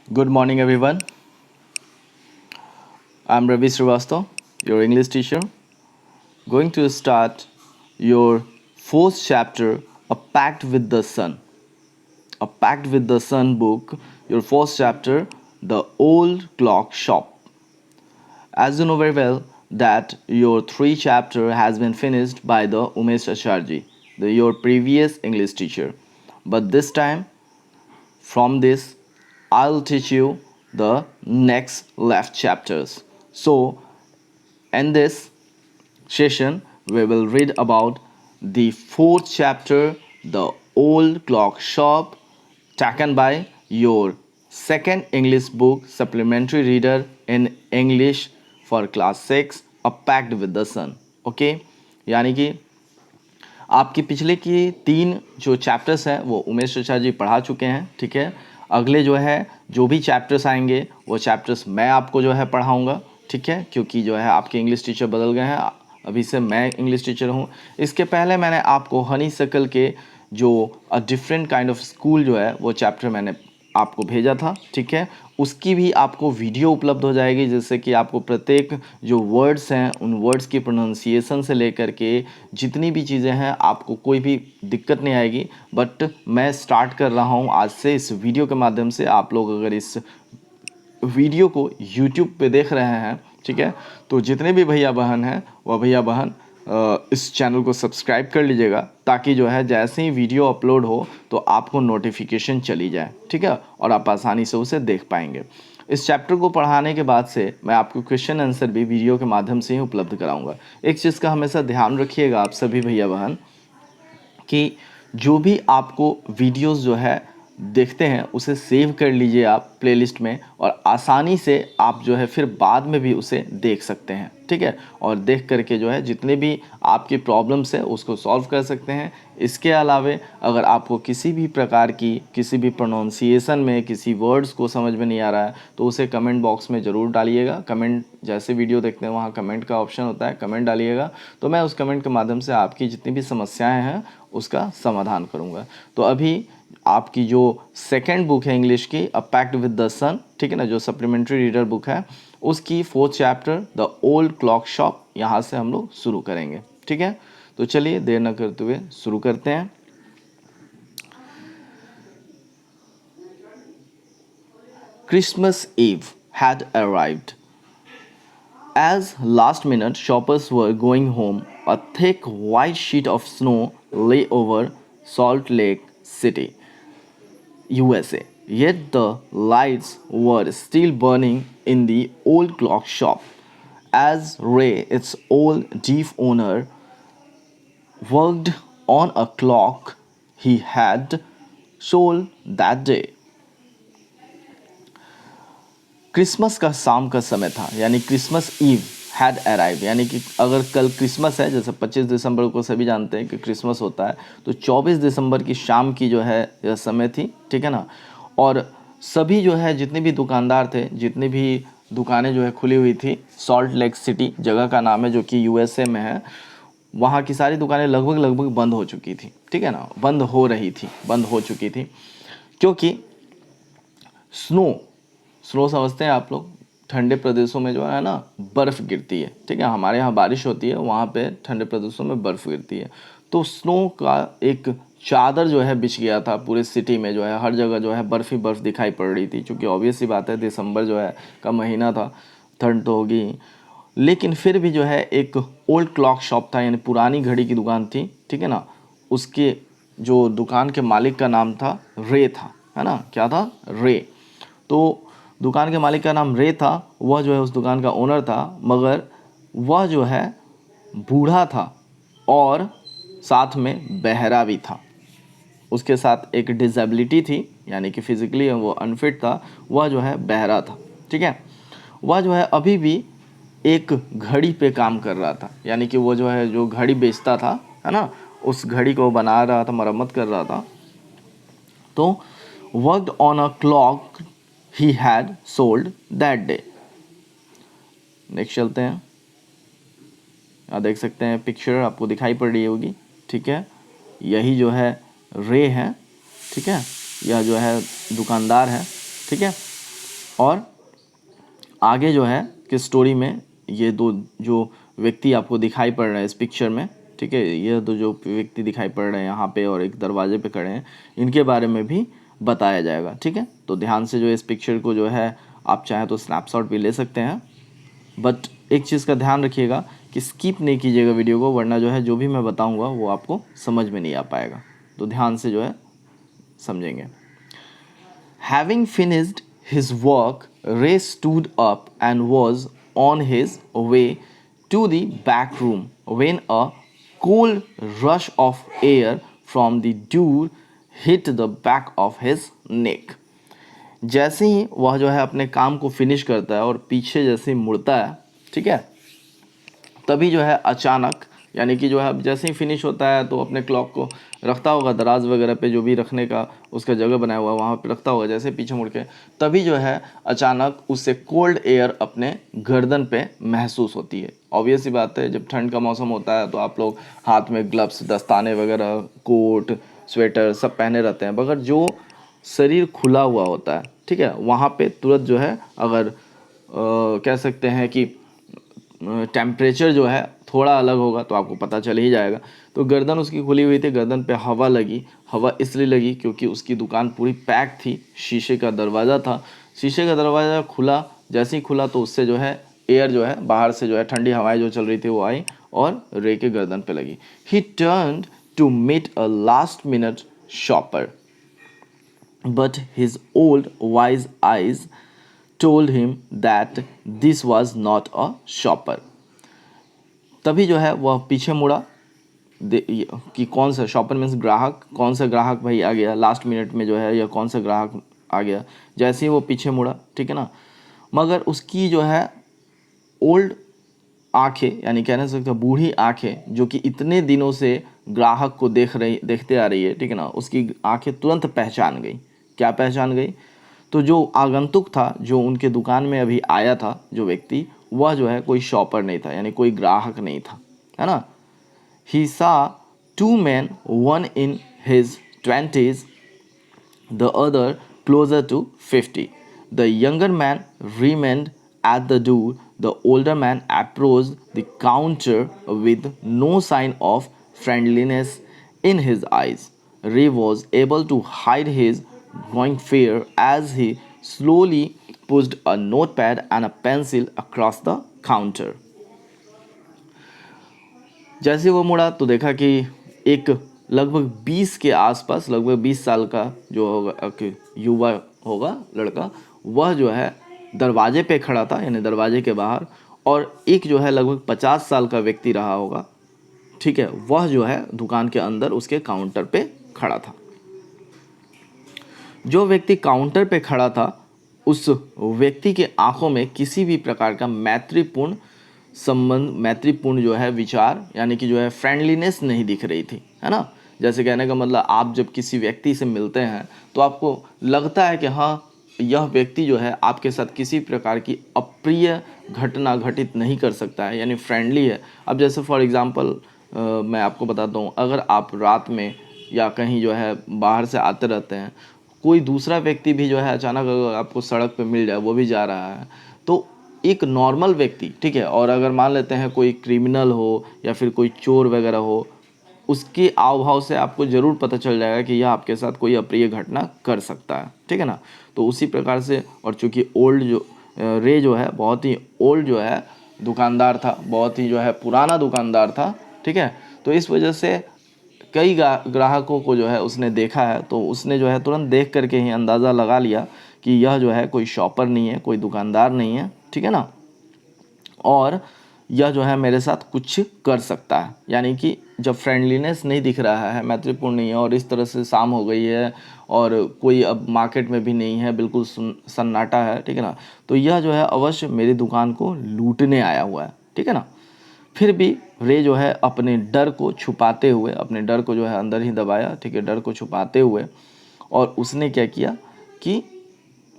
Good morning, everyone. I'm Ravi Srivastav, your English teacher, going to start your fourth chapter, A Pact with the Sun. A Pact with the Sun book, your fourth chapter, The Old Clock Shop. As you know very well, that your three chapter has been finished by the Umesh Acharji, your previous English teacher. But this time, from this, I'll teach you the next left chapters. So, in this session, we will read about the fourth chapter, The Old Clock Shop, taken by your second English book, Supplementary Reader in English for Class 6, A Pact with the Sun. Okay यानी कि आपके पिछले की तीन जो chapters हैं वो उमेश ऋचा जी पढ़ा चुके हैं, ठीक है। अगले जो है जो भी चैप्टर्स आएंगे वो चैप्टर्स मैं आपको जो है पढ़ाऊँगा, ठीक है, क्योंकि जो है आपके इंग्लिश टीचर बदल गए हैं, अभी से मैं इंग्लिश टीचर हूँ। इसके पहले मैंने आपको हनी सकल के जो a different kind of school जो है वो चैप्टर मैंने आपको भेजा था, ठीक है। उसकी भी आपको वीडियो उपलब्ध हो जाएगी, जिससे कि आपको प्रत्येक जो वर्ड्स हैं उन वर्ड्स की प्रोनाउंसिएशन से लेकर के जितनी भी चीज़ें हैं आपको कोई भी दिक्कत नहीं आएगी। बट मैं स्टार्ट कर रहा हूँ आज से इस वीडियो के माध्यम से। आप लोग अगर इस वीडियो को यूट्यूब पे देख रहे हैं, ठीक है, तो जितने भी भैया बहन हैं वह भैया बहन इस चैनल को सब्सक्राइब कर लीजिएगा, ताकि जो है जैसे ही वीडियो अपलोड हो तो आपको नोटिफिकेशन चली जाए, ठीक है, और आप आसानी से उसे देख पाएंगे। इस चैप्टर को पढ़ाने के बाद से मैं आपको क्वेश्चन आंसर भी वीडियो के माध्यम से ही उपलब्ध कराऊंगा। एक चीज़ का हमेशा ध्यान रखिएगा आप सभी भैया बहन, कि जो भी आपको वीडियोस जो है देखते हैं उसे सेव कर लीजिए आप प्लेलिस्ट में, और आसानी से आप जो है फिर बाद में भी उसे देख सकते हैं, ठीक है। और देख करके जो है जितने भी आपकी प्रॉब्लम्स है उसको सॉल्व कर सकते हैं। इसके अलावे अगर आपको किसी भी प्रकार की किसी भी प्रोनाउंसिएशन में किसी वर्ड्स को समझ में नहीं आ रहा है तो उसे कमेंट बॉक्स में ज़रूर डालिएगा। कमेंट जैसे वीडियो देखते हैं वहाँ कमेंट का ऑप्शन होता है, कमेंट डालिएगा, तो मैं उस कमेंट के माध्यम से आपकी जितनी भी समस्याएं हैं उसका समाधान करूँगा। तो अभी आपकी जो सेकंड बुक है इंग्लिश की, अ पैक्ट विद द सन, ठीक है ना, जो सप्लीमेंट्री रीडर बुक है, उसकी fourth chapter the old clock shop, यहाँ से हम लोग शुरू करेंगे, ठीक है। तो चलिए देर न करते हुए शुरू करते हैं। Christmas eve had arrived. As last minute shoppers were going home, a thick white sheet of snow lay over Salt Lake City, USA. Yet the lights were still burning in the old clock shop, as Ray, its old deaf owner, worked on a clock he had sold that day. Christmas का शाम का समय था, यानी Christmas ewe had arrive, यानी कि अगर कल क्रिसमस है, जैसे 25 दिसंबर को सभी जानते हैं कि क्रिसमस होता है, तो 24 दिसंबर की शाम की जो है यह समय थी, ठीक है ना। और सभी जो है जितने भी दुकानदार थे, जितनी भी दुकानें जो है खुली हुई थी, सॉल्ट लेक सिटी जगह का नाम है जो कि यूएसए में है, वहाँ की सारी दुकानें लगभग लगभग बंद हो चुकी थी, ठीक है ना, बंद हो रही थी, बंद हो चुकी थी, क्योंकि स्नो स्नो समझते हैं आप लोग, ठंडे प्रदेशों में जो है ना बर्फ़ गिरती है, ठीक है। हमारे यहाँ बारिश होती है, वहाँ पे ठंडे प्रदेशों में बर्फ़ गिरती है। तो स्नो का एक चादर जो है बिछ गया था पूरे सिटी में, जो है हर जगह जो है बर्फ़ ही बर्फ़ दिखाई पड़ रही थी, क्योंकि ऑब्वियस सी बात है दिसंबर जो है का महीना था, ठंड तो होगी ही। लेकिन फिर भी जो है एक ओल्ड क्लॉक शॉप था, यानी पुरानी घड़ी की दुकान थी, ठीक है ना। उसके जो दुकान के मालिक का नाम था रे था, है ना, क्या था, रे। तो दुकान के मालिक का नाम रे था, वह जो है उस दुकान का ओनर था, मगर वह जो है बूढ़ा था और साथ में बहरा भी था। उसके साथ एक डिसेबिलिटी थी, यानी कि फिजिकली वो अनफिट था, वह जो है बहरा था, ठीक है। वह जो है अभी भी एक घड़ी पे काम कर रहा था, यानी कि वो जो है जो घड़ी बेचता था, है ना, उस घड़ी को बना रहा था, मरम्मत कर रहा था। तो worked on a clock he had sold that day. Next चलते हैं। आप देख सकते हैं पिक्चर आपको दिखाई पड़ रही होगी, ठीक है। यही जो है रे है, ठीक है, यह जो है दुकानदार है, ठीक है। और आगे जो है कि स्टोरी में ये दो जो व्यक्ति आपको दिखाई पड़ रहे हैं इस पिक्चर में, ठीक है, ये दो जो व्यक्ति दिखाई पड़ रहे हैं यहाँ पे और एक दरवाजे पे खड़े हैं, इनके बारे में भी बताया जाएगा, ठीक है। तो ध्यान से जो इस पिक्चर को जो है आप चाहें तो स्नैपशॉट भी ले सकते हैं, बट एक चीज़ का ध्यान रखिएगा कि स्किप नहीं कीजिएगा वीडियो को, वरना जो है जो भी मैं बताऊँगा वो आपको समझ में नहीं आ पाएगा। तो ध्यान से जो है समझेंगे। Having finished his work, Ray stood up and was on his way to the back room when a cold rush of air from the door hit the back of his neck. जैसे ही वह जो है अपने काम को finish करता है और पीछे जैसे ही मुड़ता है, ठीक है, तभी जो है अचानक, यानी कि जो है अब जैसे ही फिनिश होता है तो अपने क्लॉक को रखता होगा दराज वगैरह पे, जो भी रखने का उसका जगह बनाया हुआ है वहाँ पे रखता होगा, जैसे पीछे मुड़ के तभी जो है अचानक उससे कोल्ड एयर अपने गर्दन पे महसूस होती है। ऑब्वियस सी बात है, जब ठंड का मौसम होता है तो आप लोग हाथ में ग्लव्स, दस्ताने वगैरह, कोट, स्वेटर सब पहने रहते हैं, मगर जो शरीर खुला हुआ होता है, ठीक है, वहाँ पे तुरंत जो है अगर कह सकते हैं कि टेम्परेचर जो है थोड़ा अलग होगा तो आपको पता चल ही जाएगा। तो गर्दन उसकी खुली हुई थी, गर्दन पे हवा लगी। हवा इसलिए लगी क्योंकि उसकी दुकान पूरी पैक थी, शीशे का दरवाज़ा था, शीशे का दरवाज़ा खुला, जैसे ही खुला तो उससे जो है एयर जो है बाहर से जो है ठंडी हवाएं जो चल रही थी वो आई और रे के गर्दन पे लगी। He turned to meet a last minute shopper, but his old wise eyes told him that this was not a shopper. तभी जो है वह पीछे मुड़ा कि कौन सा शॉपर मीन्स ग्राहक, कौन सा ग्राहक भाई आ गया लास्ट मिनट में जो है, या कौन सा ग्राहक आ गया। जैसे ही वो पीछे मुड़ा, ठीक है ना, मगर उसकी जो है ओल्ड आंखें, यानी कहना सकते हैं बूढ़ी आंखें, जो कि इतने दिनों से ग्राहक को देखते आ रही है, ठीक है ना, उसकी आंखें तुरंत पहचान गई। क्या पहचान गई? तो जो आगंतुक था, जो उनके दुकान में अभी आया था जो व्यक्ति, वह जो है कोई शॉपर नहीं था, यानी कोई ग्राहक नहीं था, है ना। He saw two men, one in his 20s, the other closer to 50. The younger man remained at the door. The older man approached the counter with no sign of friendliness in his eyes. Ray was able to hide his growing fear as he slowly pushed a notepad and a pencil across the counter. जैसे वो मुड़ा तो देखा कि एक लगभग 20 के आसपास, लगभग 20 साल का जो होगा युवा होगा लड़का, वह जो है दरवाजे पे खड़ा था, यानी दरवाजे के बाहर, और एक जो है लगभग 50 साल का व्यक्ति रहा होगा, ठीक है, वह जो है दुकान के अंदर उसके काउंटर पे खड़ा था। जो व्यक्ति काउंटर पे खड़ा था उस व्यक्ति के आंखों में किसी भी प्रकार का मैत्रीपूर्ण संबंध, मैत्रीपूर्ण जो है विचार, यानी कि जो है फ्रेंडलीनेस नहीं दिख रही थी, है ना। जैसे कहने का मतलब, आप जब किसी व्यक्ति से मिलते हैं तो आपको लगता है कि हाँ, यह व्यक्ति जो है आपके साथ किसी प्रकार की अप्रिय घटना घटित नहीं कर सकता है, यानी फ्रेंडली है। अब जैसे फॉर एग्जांपल मैं आपको बताता हूँ, अगर आप रात में या कहीं जो है बाहर से आते रहते हैं, कोई दूसरा व्यक्ति भी जो है अचानक अगर आपको सड़क पे मिल जाए, वो भी जा रहा है, तो एक नॉर्मल व्यक्ति, ठीक है, और अगर मान लेते हैं कोई क्रिमिनल हो या फिर कोई चोर वगैरह हो, उसके आव भाव से आपको ज़रूर पता चल जाएगा कि यह आपके साथ कोई अप्रिय घटना कर सकता है, ठीक है ना। तो उसी प्रकार से, और चूँकि ओल्ड जो रे जो है बहुत ही ओल्ड जो है दुकानदार था, बहुत ही जो है पुराना दुकानदार था, ठीक है, तो इस वजह से कई ग्राहकों को जो है उसने देखा है, तो उसने जो है तुरंत देख करके ही अंदाज़ा लगा लिया कि यह जो है कोई शॉपर नहीं है, कोई दुकानदार नहीं है, ठीक है ना, और यह जो है मेरे साथ कुछ कर सकता है। यानी कि जब फ्रेंडलीनेस नहीं दिख रहा है, मैत्रीपूर्ण नहीं है, और इस तरह से शाम हो गई है और कोई अब मार्केट में भी नहीं है, बिल्कुल सन्नाटा है, ठीक है ना, तो यह जो है अवश्य मेरी दुकान को लूटने आया हुआ है, ठीक है ना। फिर भी रे जो है अपने डर को छुपाते हुए, अपने डर को जो है अंदर ही दबाया, ठीक है, डर को छुपाते हुए, और उसने क्या किया कि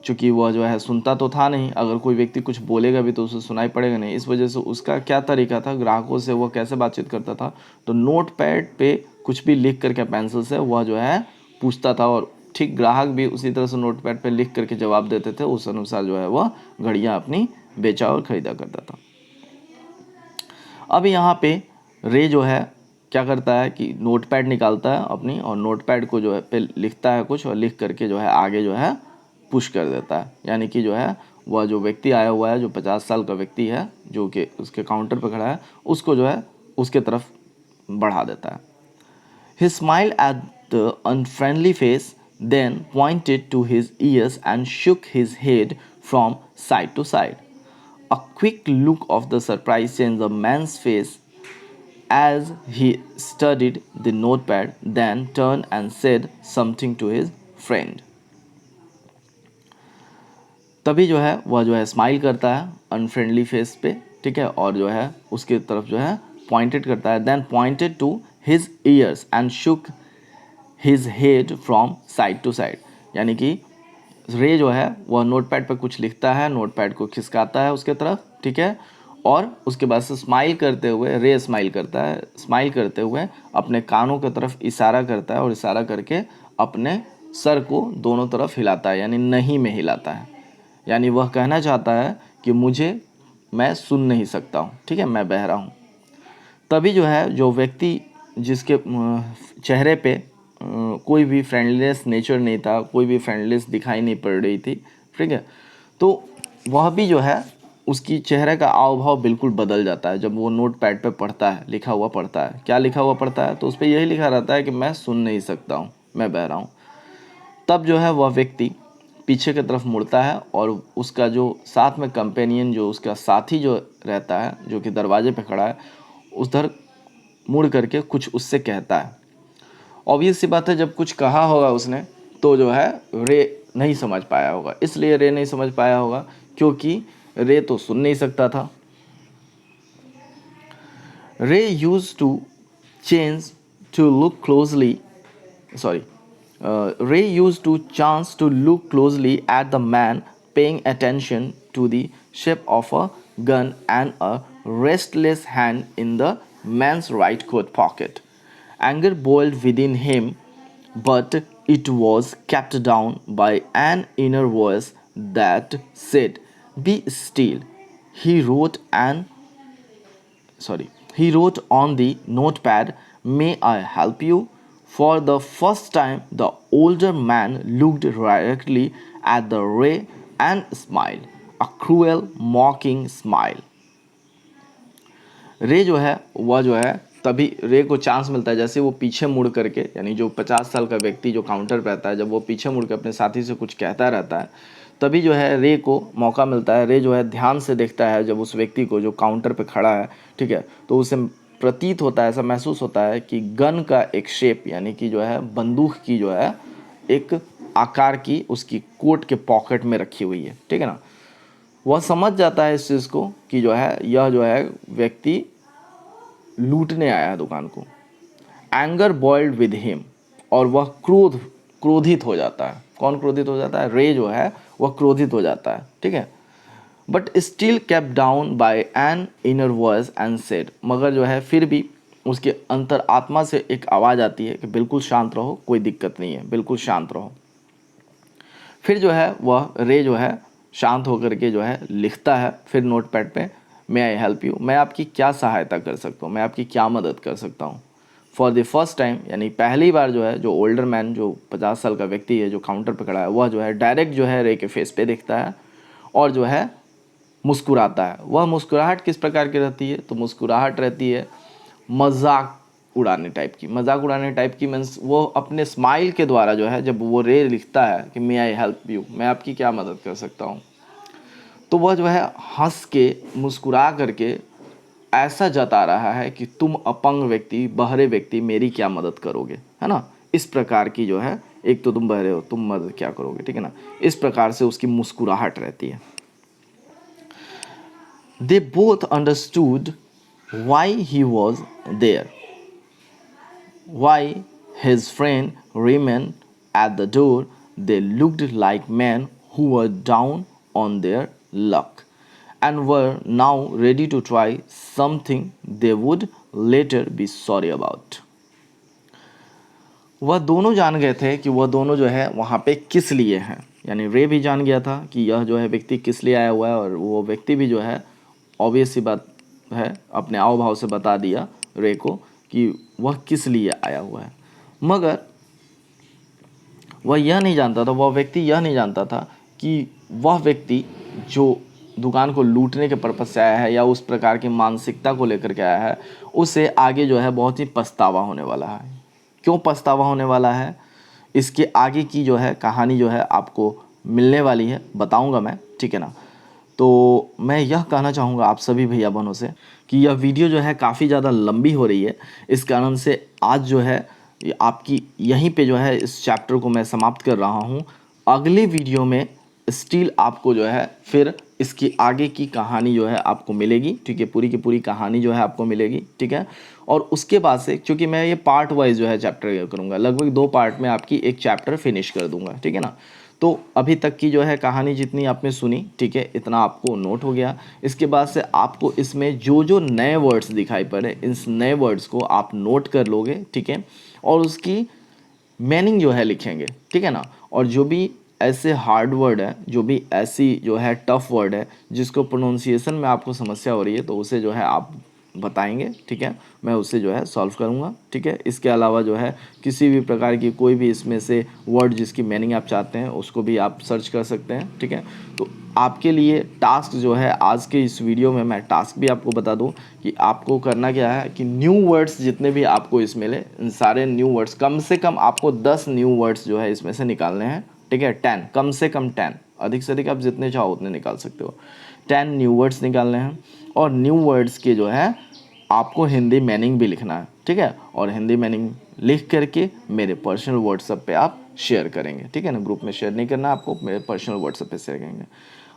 चूँकि वह जो है सुनता तो था नहीं, अगर कोई व्यक्ति कुछ बोलेगा भी तो उसे सुनाई पड़ेगा नहीं, इस वजह से उसका क्या तरीका था, ग्राहकों से वह कैसे बातचीत करता था, तो नोट पैड पे कुछ भी लिख करके पेंसिल से वह जो है पूछता था और ठीक ग्राहक भी उसी तरह से नोटपैड पे लिख करके जवाब देते थे, उस अनुसार जो है वह घड़ियाँ अपनी बेचा और ख़रीदा करता था। अब यहाँ पे रे जो है क्या करता है कि नोटपैड निकालता है अपनी, और नोटपैड को जो है पे लिखता है कुछ, और लिख करके जो है आगे जो है पुश कर देता है। यानी कि जो है वह जो व्यक्ति आया हुआ है, जो 50 साल का व्यक्ति है, जो कि उसके काउंटर पर खड़ा है, उसको जो है उसके तरफ बढ़ा देता है। He smiled at the unfriendly face, then pointed to his ears and shook his head from side to side. A quick look of the surprise changed the man's face as he studied the notepad, then turned and said something to his friend. तभी जो है वह जो है smile करता है unfriendly face पे, ठीक है, और जो है उसके तरफ जो है पॉइंटेड करता है, then pointed to his ears and shook his head from side to side. यानी कि रे जो है वह नोटपैड पे कुछ लिखता है, नोटपैड को खिसकाता है उसके तरफ, ठीक है, और उसके बाद से स्माइल करते हुए रे स्माइल करता है, स्माइल करते हुए अपने कानों की तरफ इशारा करता है, और इशारा करके अपने सर को दोनों तरफ हिलाता है, यानी नहीं में हिलाता है। यानी वह कहना चाहता है कि मैं सुन नहीं सकता हूँ, ठीक है, मैं बहरा हूँ। तभी जो है जो व्यक्ति जिसके चेहरे पे कोई भी फ्रेंडलीनेस नेचर नहीं था, कोई भी फ्रेंडलीनेस दिखाई नहीं पड़ रही थी, ठीक है, तो वह भी जो है उसकी चेहरे का हाव भाव बिल्कुल बदल जाता है जब वो नोट पैड पे पढ़ता है, लिखा हुआ पढ़ता है। क्या लिखा हुआ पढ़ता है? तो उस पर यही लिखा रहता है कि मैं सुन नहीं सकता हूँ, मैं बहरा हूँ। तब जो है वह व्यक्ति पीछे की तरफ मुड़ता है, और उसका जो साथ में कंपेनियन, जो उसका साथी जो रहता है, जो कि दरवाजे पे खड़ा है, उधर मुड़ करके कुछ उससे कहता है। ऑब्वियस सी बात है, जब कुछ कहा होगा उसने तो जो है रे नहीं समझ पाया होगा। इसलिए रे नहीं समझ पाया होगा क्योंकि रे तो सुन नहीं सकता था। Ray used to change to look closely Ray used to chance to look closely at the man, paying attention to the shape of a gun and a restless hand in the man's right coat pocket. Anger boiled within him, but it was kept down by an inner voice that said, "Be still." He wrote an he wrote on the notepad, "May I help you?" For the first time, the older man looked directly at the ray and smiled, a cruel, mocking smile. रे जो है वह जो है तभी रे को chance मिलता है, जैसे वो पीछे मुड़ करके, यानी जो 50 साल का व्यक्ति जो काउंटर पर रहता है, जब वो पीछे मुड़ कर अपने साथी से कुछ कहता रहता है, तभी जो है रे को मौका मिलता है। रे जो है ध्यान से देखता है जब उस व्यक्ति को जो काउंटर पे खड़ा है, ठीक है, तो उसे प्रतीत होता है, ऐसा महसूस होता है कि गन का एक शेप, यानी कि जो है बंदूक की जो है एक आकार की उसकी कोट के पॉकेट में रखी हुई है, ठीक है ना। वह समझ जाता है इस चीज़ को कि जो है यह जो है व्यक्ति लूटने आया है दुकान को। एंगर बॉइल्ड विद हिम, और वह क्रोधित हो जाता है। कौन क्रोधित हो जाता है? रे जो है वह क्रोधित हो जाता है, ठीक है। But still kept down by an inner voice and said, मगर जो है फिर भी उसके अंतर आत्मा से एक आवाज़ आती है कि बिल्कुल शांत रहो, कोई दिक्कत नहीं है, बिल्कुल शांत रहो। फिर जो है वह रे जो है शांत होकर के जो है लिखता है फिर नोटपैड पे, मे आई हेल्प यू, मैं आपकी क्या सहायता कर सकता हूँ, मैं आपकी क्या मदद कर सकता हूँ। फॉर द फर्स्ट टाइम, यानी पहली बार जो है जो ओल्डर मैन, जो 50 साल का व्यक्ति है जो काउंटर पे खड़ा है, वह जो है डायरेक्ट जो है रे के फेस पे देखता है और जो है मुस्कुराता है। वह मुस्कुराहट किस प्रकार की रहती है? तो मुस्कुराहट रहती है मजाक उड़ाने टाइप की। मजाक उड़ाने टाइप की मीन्स वो अपने स्माइल के द्वारा जो है, जब वो रे लिखता है कि मे आई हेल्प यू, मैं आपकी क्या मदद कर सकता हूँ, तो वह जो है हंस के मुस्कुरा करके ऐसा जता रहा है कि तुम अपंग व्यक्ति, बहरे व्यक्ति मेरी क्या मदद करोगे, है ना। इस प्रकार की जो है, एक तो तुम बहरे हो, तुम मदद क्या करोगे, ठीक है ना। इस प्रकार से उसकी मुस्कुराहट रहती है। They both understood why he was there, why his friend remained at the door. They looked like men who were down on their luck and were now ready to try something they would later be sorry about. वह दोनों जान गए थे कि वह दोनों जो है वहाँ पे किस लिए हैं, यानी रे भी जान गया था कि यह जो है व्यक्ति किस लिए आया हुआ है, और वो व्यक्ति भी जो है ऑब्वियस सी बात है अपने आव भाव से बता दिया रे को कि वह किस लिए आया हुआ है। मगर वह यह नहीं जानता था, वह व्यक्ति यह नहीं जानता था कि वह व्यक्ति जो दुकान को लूटने के पर्पज से आया है या उस प्रकार की मानसिकता को लेकर के आया है, उसे आगे जो है बहुत ही पछतावा होने वाला है। क्यों पछतावा होने वाला है, इसके आगे की जो है कहानी जो है आपको मिलने वाली है, बताऊंगा मैं, ठीक है ना। तो मैं यह कहना चाहूँगा आप सभी भैया बहनों से कि यह वीडियो जो है काफ़ी ज़्यादा लंबी हो रही है, इस कारण से आज जो है आपकी यहीं पे जो है इस चैप्टर को मैं समाप्त कर रहा हूँ। अगले वीडियो में स्टिल आपको जो है फिर इसकी आगे की कहानी जो है आपको मिलेगी, ठीक है, पूरी की पूरी कहानी जो है आपको मिलेगी, ठीक है। और उसके बाद से क्योंकि मैं ये पार्ट वाइज जो है चैप्टर करूँगा, लगभग 2 पार्ट में आपकी एक चैप्टर फिनिश कर दूँगा, ठीक है ना। तो अभी तक की जो है कहानी जितनी आपने सुनी, ठीक है, इतना आपको नोट हो गया। इसके बाद से आपको इसमें जो जो नए वर्ड्स दिखाई पड़े, इस नए वर्ड्स को आप नोट कर लोगे, ठीक है, और उसकी मीनिंग जो है लिखेंगे, ठीक है ना। और जो भी ऐसे हार्ड वर्ड है, जो भी ऐसी जो है टफ वर्ड है जिसको प्रोनाउंसिएशन में आपको समस्या हो रही है, तो उसे जो है आप बताएंगे, ठीक है, मैं उसे जो है सॉल्व करूंगा, ठीक है। इसके अलावा जो है किसी भी प्रकार की कोई भी इसमें से वर्ड जिसकी मीनिंग आप चाहते हैं उसको भी आप सर्च कर सकते हैं, ठीक है। तो आपके लिए टास्क जो है आज के इस वीडियो में मैं टास्क भी आपको बता दूं कि आपको करना क्या है कि न्यू वर्ड्स जितने भी आपको इसमें मिले, इन सारे न्यू वर्ड्स कम से कम आपको 10 न्यू वर्ड्स जो है इसमें से निकालने हैं, ठीक है। 10, कम से कम 10, अधिक से अधिक आप जितने चाहो उतने निकाल सकते हो। 10 न्यू वर्ड्स निकालने हैं, और न्यू वर्ड्स के जो है आपको हिंदी मीनिंग भी लिखना है, ठीक है। और हिंदी मीनिंग लिख करके मेरे पर्सनल व्हाट्सएप पे आप शेयर करेंगे, ठीक है ना। ग्रुप में शेयर नहीं करना, आपको मेरे पर्सनल व्हाट्सएप पे शेयर करेंगे।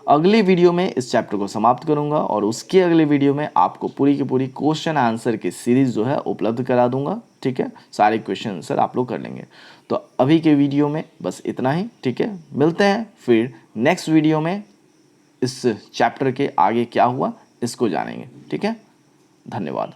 अगली वीडियो में इस चैप्टर को समाप्त करूंगा, और उसके अगले वीडियो में आपको पूरी की पूरी क्वेश्चन आंसर की सीरीज जो है उपलब्ध करा दूंगा, ठीक है। सारे क्वेश्चन आंसर आप लोग कर लेंगे। तो अभी के वीडियो में बस इतना ही, ठीक है। मिलते हैं फिर नेक्स्ट वीडियो में, इस चैप्टर के आगे क्या हुआ इसको जानेंगे, ठीक है। धन्यवाद।